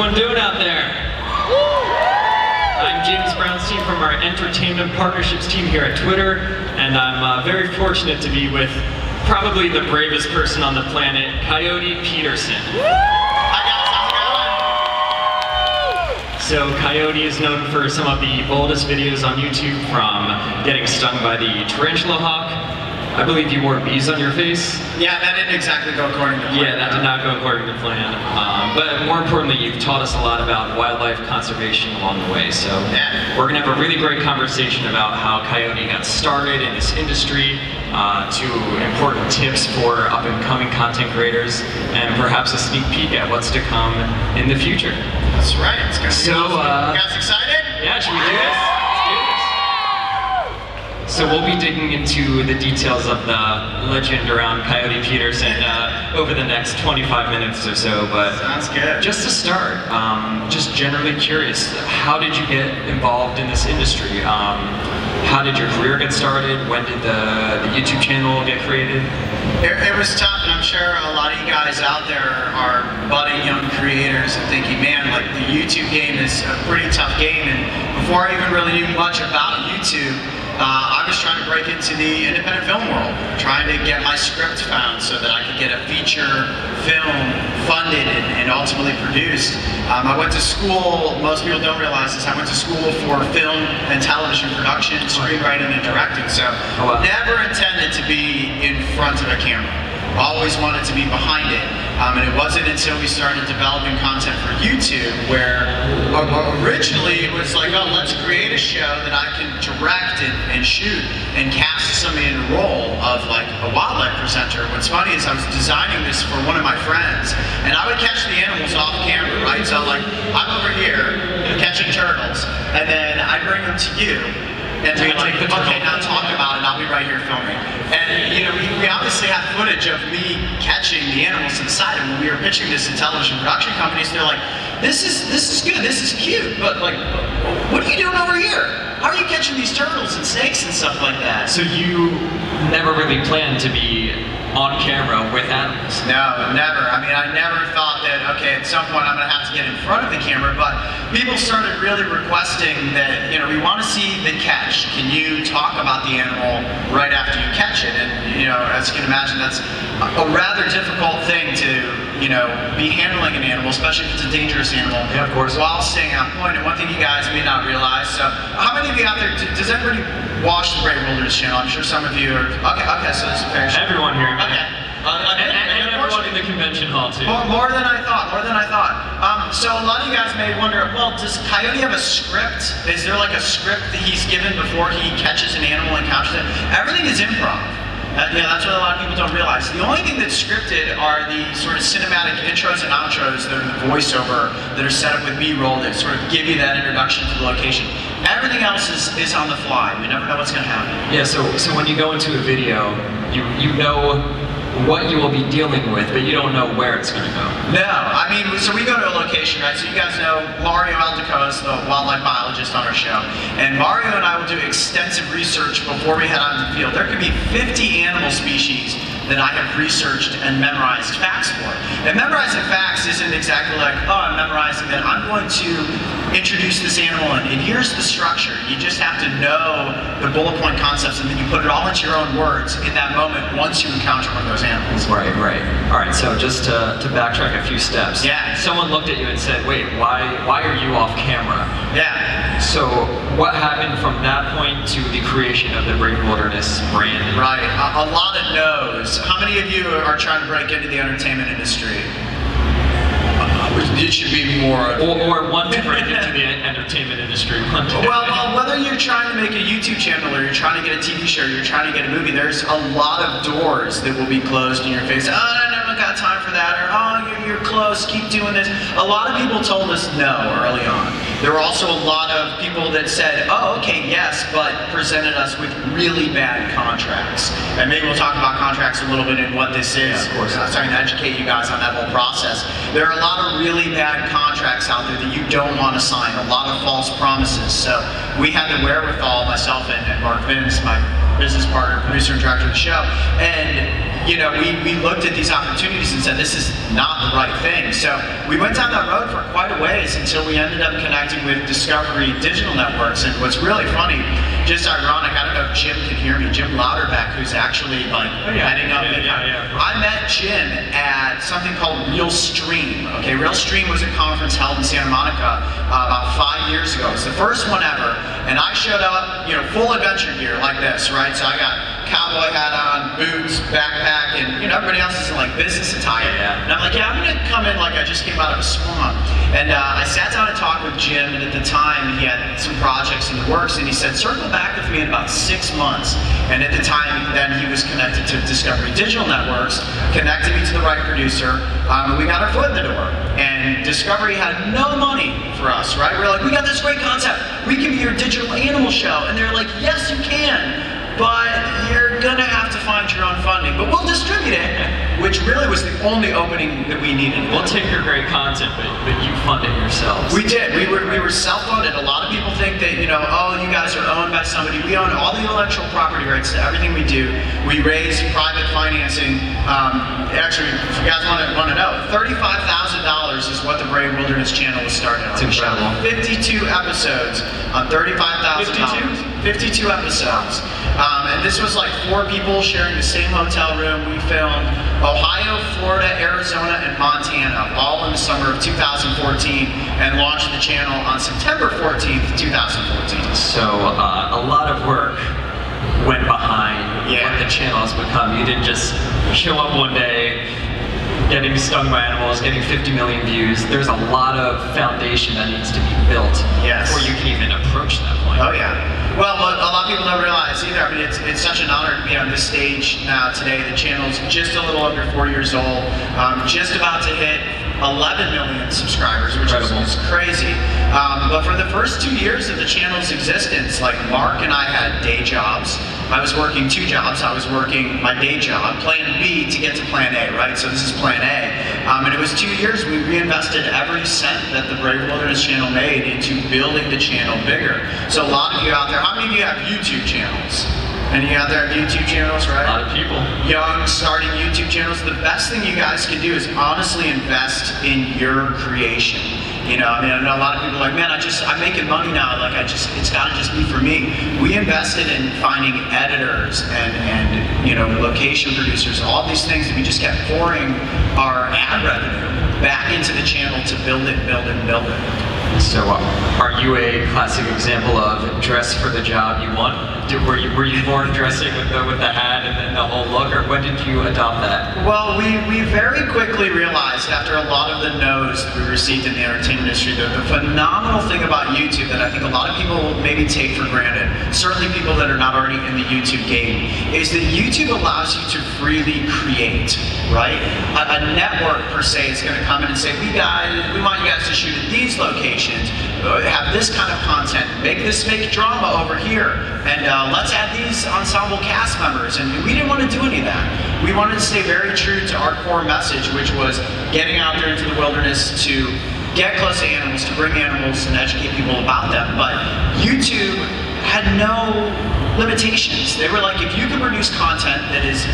everyone doing out there? I'm James Brownstein from our Entertainment Partnerships team here at Twitter, and I'm very fortunate to be with probably the bravest person on the planet, Coyote Peterson. Hi guys, So Coyote is known for some of the boldest videos on YouTube, from getting stung by the tarantula hawk. I believe you wore bees on your face. Yeah, that didn't exactly go according to plan. Yeah, that did not go according to plan. But more importantly, you've taught us a lot about wildlife conservation along the way. So we're gonna have a really great conversation about how Coyote got started in this industry, to important tips for up and coming content creators, and perhaps a sneak peek at what's to come in the future. That's right. It's gonna be awesome. You guys excited? Yeah, should we do this? So we'll be digging into the details of the legend around Coyote Peterson over the next 25 minutes or so. But sounds good. Just to start, just generally curious, how did you get involved in this industry? How did your career get started? When did the YouTube channel get created? It was tough, and I'm sure a lot of you guys out there are budding young creators and thinking, man, like the YouTube game is a pretty tough game. And before I even really knew much about YouTube, I was trying to break into the independent film world, trying to get my script found so that I could get a feature film funded and ultimately produced. I went to school, most people don't realize this, I went to school for film and television production, screenwriting and directing, so never intended to be in front of a camera. Always wanted to be behind it. And it wasn't until we started developing content for YouTube where originally it was like, oh, let's create a show that I can direct and shoot and cast somebody in a role of like a wildlife presenter. What's funny is I was designing this for one of my friends, and I would catch the animals off camera, right? So like, I'm over here catching turtles, and then I bring them to you. And they're like, okay, now talk about it, I'll be right here filming. And you know, we obviously have footage of me catching the animals inside, and when we were pitching this to television production companies, they're like, this is good, this is cute, but like, what are you doing over here? How are you catching these turtles and snakes and stuff like that? So you never really planned to be on camera with animals? No, never. I mean, I never thought that, okay, at some point I'm going to have to get in front of the camera, but people started really requesting that, you know, we want to see the catch. Can you talk about the animal right after you catch it? And, you know, as you can imagine, that's a rather difficult thing to, you know, be handling an animal, especially if it's a dangerous animal. Yeah, of course. While staying on point. And one thing you guys may not realize, so how many of you out there, does everybody watch the Brave Wilderness channel? I'm sure some of you are, okay, so this is fair. Everyone here. Okay. And everyone in the convention hall too. More than I thought, so a lot of you guys may wonder, well, does Coyote have a script? Is there like a script that he's given before he catches an animal and captures it? Everything is improv. Yeah, that's what a lot of people don't realize. The only thing that's scripted are the sort of cinematic intros and outros that are the voiceover that are set up with B-roll that sort of give you that introduction to the location. Everything else is on the fly. We never know what's going to happen. Yeah, so when you go into a video, you know what you will be dealing with, but you don't know where it's going to go. No, I mean, so we go to a location, right? So you guys know Mario Aldeco is the wildlife biologist on our show, and Mario and I will do extensive research before we head out to the field. There could be 50 animal species that I have researched and memorized facts for. And memorizing facts isn't exactly like, oh, I'm memorizing that. I'm going to introduce this animal and here's the structure. You just have to know the bullet point concepts, and then you put it all into your own words in that moment once you encounter one of those animals. Right. All right, so just to backtrack a few steps. Yeah. Someone looked at you and said, wait, why are you off camera? Yeah. So what happened from that point to the creation of the Brave Wilderness brand? Right, a lot of no's. How many of you are trying to break into the entertainment industry? It should be more. Or want to break into the entertainment industry one day. Well, whether you're trying to make a YouTube channel or you're trying to get a TV show, you're trying to get a movie, there's a lot of doors that will be closed in your face. Oh, I never got time for that, or oh, you're close, keep doing this. A lot of people told us no early on. There were also a lot of people that said, oh, okay, yes, but presented us with really bad contracts. And maybe we'll talk about contracts a little bit and what this is. Yeah, of course. I'm trying to educate you guys on that whole process. There are a lot of really bad contracts out there that you don't want to sign, a lot of false promises. So we had the wherewithal, myself and Mark Vince, my business partner, producer and director of the show, and you know, we looked at these opportunities and said, this is not the right thing. So we went down that road for quite a ways until we ended up connecting with Discovery Digital Networks. And what's really funny, just ironic, I don't know if Jim can hear me, Jim Louderback, who's actually like heading up VidCon. I met Jim at something called Real Stream. Okay, Real Stream was a conference held in Santa Monica about 5 years ago. It was the first one ever, and I showed up, you know, full adventure gear like this, right? So I got cowboy hat on, boots, backpack, and you know, everybody else is in like business attire. And I'm like, yeah, I'm gonna come in like I just came out of a swamp. And I sat down and talked with Jim, and at the time he had some projects in the works, and he said, circle back with me in about 6 months. And at the time, then he was connected to Discovery Digital Networks, connected me to the right producer, and we got our foot in the door. And Discovery had no money for us, right? We're like, we got this great concept, we can be your digital animal show. And they're like, yes, you can, but you're gonna have to find your own funding, but we'll distribute it, which really was the only opening that we needed. We'll take your great content, but you fund it yourselves. We did. We were self-funded. A lot of people think that, you know, oh, you guys are owned by somebody. We own all the intellectual property rights to everything we do. We raise private financing. Actually, if you guys want to know, $35,000 is what the Brave Wilderness channel was started on. It's incredible. 52 episodes on $35,000. 52 episodes. And this was like 4 people sharing the same hotel room. We filmed Ohio, Florida, Arizona, and Montana, all in the summer of 2014, and launched the channel on September 14th, 2014. So a lot of work went behind what the channel has become. You didn't just show up one day, getting stung by animals, getting 50 million views. There's a lot of foundation that needs to be built before you can even approach that point. Oh yeah. Well, a lot of people don't realize either. I mean, it's such an honor to be on this stage now today. The channel's just a little under 4 years old, just about to hit 11 million subscribers, which is crazy. But for the first 2 years of the channel's existence, like Mark and I had day jobs. I was working 2 jobs. I was working my day job, plan B to get to plan A, right? So this is plan A. And it was 2 years we reinvested every cent that the Brave Wilderness channel made into building the channel bigger. So a lot of you out there, how many of you have YouTube channels? Any out there have YouTube channels, right? A lot of people. Young, starting YouTube channels. The best thing you guys can do is honestly invest in your creation. You know, I mean, I know a lot of people are like, man, I'm making money now. Like, it's gotta just be for me. We invested in finding editors and you know, location producers, all these things that we just kept pouring our ad revenue back into the channel to build it, build it, build it. So are you a classic example of dress for the job you want? Were you born dressing with the hat and then the whole look, or when did you adopt that? Well, we very quickly realized after a lot of the no's that we received in the entertainment industry, the phenomenal thing about YouTube that I think a lot of people maybe take for granted, certainly people that are not already in the YouTube game, is that YouTube allows you to freely create, right? A network per se is going to come in and say, we want you guys to shoot at these locations, have this kind of content, make this fake drama over here, and let's add these ensemble cast members. And we didn't want to do any of that. We wanted to stay very true to our core message, which was getting out there into the wilderness to get close to animals, to bring animals and educate people about them. But YouTube had no limitations. They were like, if you can produce content that is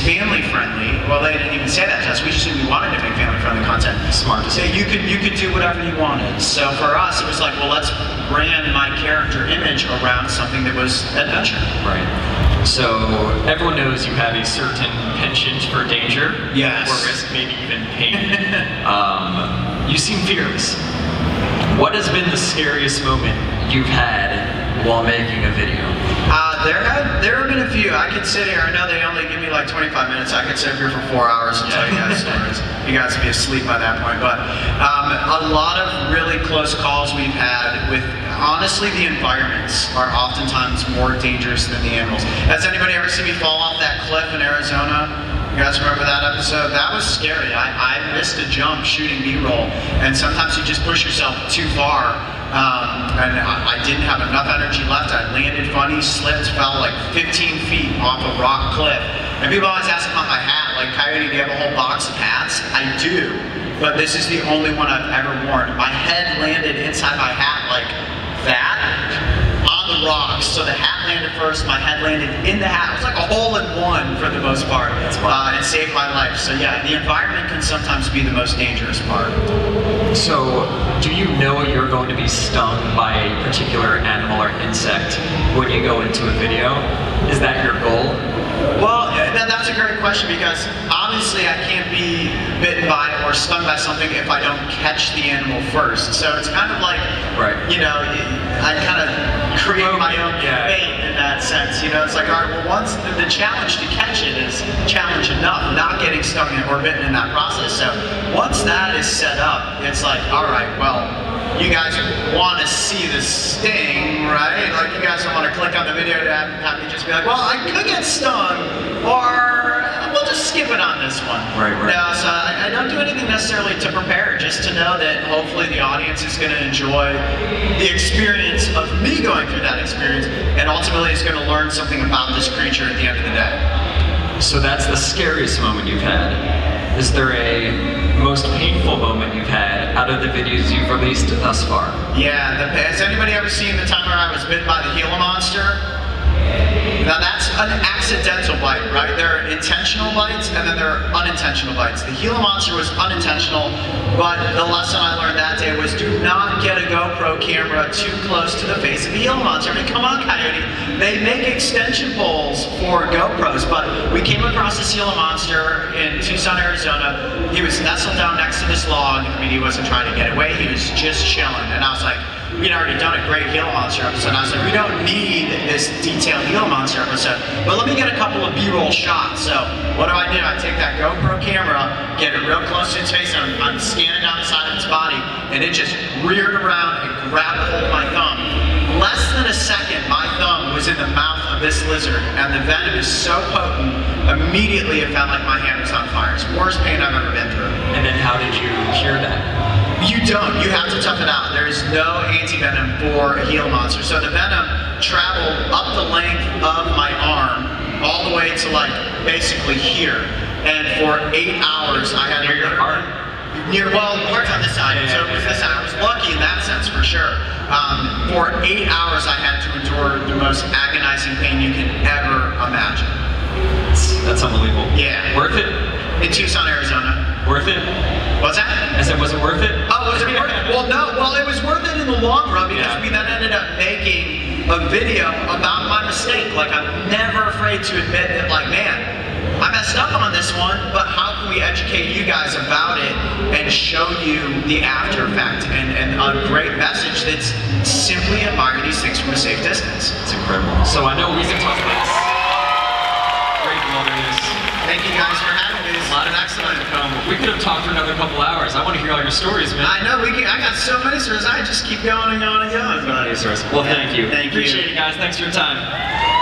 family friendly, well, they didn't even say that to us. We just knew we wanted to make family friendly content. Smart to say. You could do whatever you wanted. So for us, it was like, well, let's brand my character image around something that was adventure. Right. So everyone knows you have a certain penchant for danger, or risk, maybe even pain. You seem fearless. What has been the scariest moment you've had while making a video? There have been a few. I could sit here, I know they only give me like 25 minutes, I could sit here for 4 hours and tell you guys stories. You guys would be asleep by that point, but a lot of really close calls we've had with, honestly, the environments are oftentimes more dangerous than the animals. Has anybody ever seen me fall off that cliff in Arizona? You guys remember that episode? That was scary. I missed a jump shooting B-roll, and sometimes you just push yourself too far. And I didn't have enough energy left. I landed funny, slipped, fell like 15 feet off a rock cliff. And people always ask about my hat, like, Coyote, do you have a whole box of hats? I do, but this is the only one I've ever worn. My head landed inside my hat like that, on the rocks. So the hat landed first, my head landed in the hat. It was like a hole-in-one for the most part. It saved my life. So yeah, the environment can sometimes be the most dangerous part. So, do you know you're going to be stung by a particular animal or insect when you go into a video? Is that your goal? Well, that's a great question, because obviously I can't be bitten by or stung by something if I don't catch the animal first. So it's kind of like, you know, I kind of create my own fate in that sense. You know, it's like, all right, well, once the challenge to catch it is challenge enough, not getting stung or bitten in that process. So once that is set up, it's like, all right, well, you guys want to see the sting, right? Like, you guys don't want to click on the video to have me just be like, well, I could get stung, or we'll just skip it on this one. No, so I don't do anything necessarily to prepare, just to know that hopefully the audience is going to enjoy the experience of me going through that experience, and ultimately is going to learn something about this creature at the end of the day. So that's the scariest moment you've had. Is there a most painful moment you've had out of the videos you've released thus far? Yeah, has anybody ever seen the time where I was bitten by the Gila monster? Now that's an accidental bite, right? There are intentional bites and then there are unintentional bites. The Gila monster was unintentional, but the lesson I learned that day was do not get a GoPro camera too close to the face of the Gila monster. I mean, come on, Coyote. They make extension poles for GoPros, but we came across this Gila monster in Tucson, Arizona. He was nestled down next to this log. I mean, he wasn't trying to get away, he was just chilling. And I was like, we'd already done a great Gila monster episode. I was like, we don't need this detailed Gila monster episode, but let me get a couple of B-roll shots. So what do? I take that GoPro camera, get it real close to its face, and I'm scanning down the side of its body, and it just reared around and grabbed hold of my thumb. Less than a second, my thumb was in the mouth of this lizard, and the venom is so potent, immediately it felt like my hand was on fire. It's the worst pain I've ever been through. And then how did you cure that? You don't. You have to tough it out. There is no anti-venom for a Gila monster. So the venom traveled up the length of my arm, all the way to like basically here. And for 8 hours, I had near your heart. Well, the heart's on this side, so it was this side. I was lucky in that sense for sure. For 8 hours, I had to endure the most agonizing pain you can ever imagine. That's unbelievable. Yeah. Worth it? In Tucson, Arizona. Worth it? What's that? I said, was it worth it? Oh, was it worth it? Well, no. Well, it was worth it in the long run, because we then ended up making a video about my mistake. Like, I'm never afraid to admit that, like, man, I messed up on this one, but how can we educate you guys about it and show you the after effect and a great message that's simply admire these things from a safe distance. It's incredible. So I know we can talk about this. Great wilderness. Thank you guys for having me. It's been excellent. We could have talked for another couple hours. I want to hear all your stories, man. I know, I got so many stories. I just keep going and going and going. Well, thank you. Thank you. Appreciate it, guys. Thanks for your time.